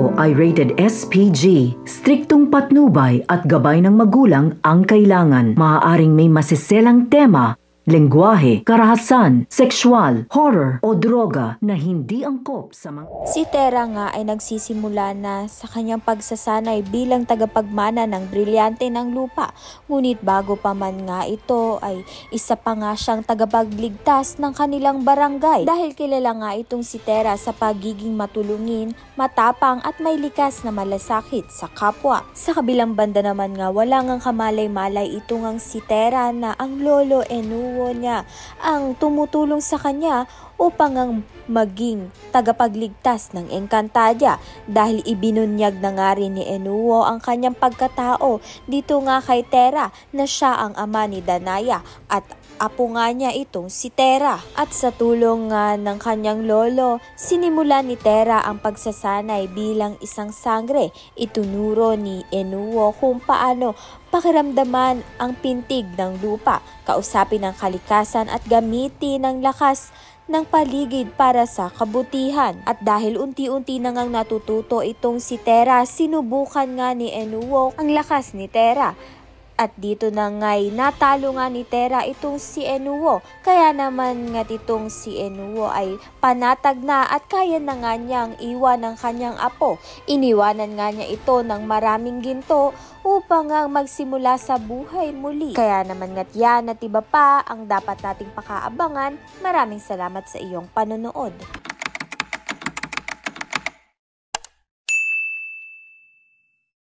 ito ay rated SPG. Striktong patnubay at gabay ng magulang ang kailangan. Maaaring may masiselang tema, lengguwahe, karahasan, sexual, horror o droga na hindi angkop sa mga... Si Tera nga ay nagsisimula na sa kanyang pagsasanay bilang tagapagmana ng brilyante ng lupa. Ngunit bago pa man nga ito ay isa pa nga siyang tagapagligtas ng kanilang barangay. Dahil kilala nga itong si Tera sa pagiging matulungin, matapang at may likas na malasakit sa kapwa. Sa kabilang banda naman nga wala ngang kamalay-malay ito ngang si Tera na ang lolo Enuo niya ang tumutulong sa kanya upang ang maging tagapagligtas ng Encantadia dahil ibinunyag na nga rin ni Enuo ang kanyang pagkatao dito nga kay Tera na siya ang ama ni Danaya at apo nga niya itong si Tera. At sa tulong nga ng kanyang lolo, sinimula ni Tera ang pagsasanay bilang isang sangre. Itunuro ni Enuo kung paano pakiramdaman ang pintig ng lupa, kausapin ang kalikasan at gamitin ang lakas ng paligid para sa kabutihan. At dahil unti-unti na ngang natututo itong si Tera, sinubukan nga ni Enuo ang lakas ni Tera. At dito na nga'y natalo nga ni Tera itong si Enuo. Kaya naman nga itong si Enuo ay panatag na at kaya na nga niyang iwan ang kanyang apo. Iniwanan nga niya ito ng maraming ginto upang nga magsimula sa buhay muli. Kaya naman nga't yan at iba pa ang dapat nating pakaabangan. Maraming salamat sa iyong panonood.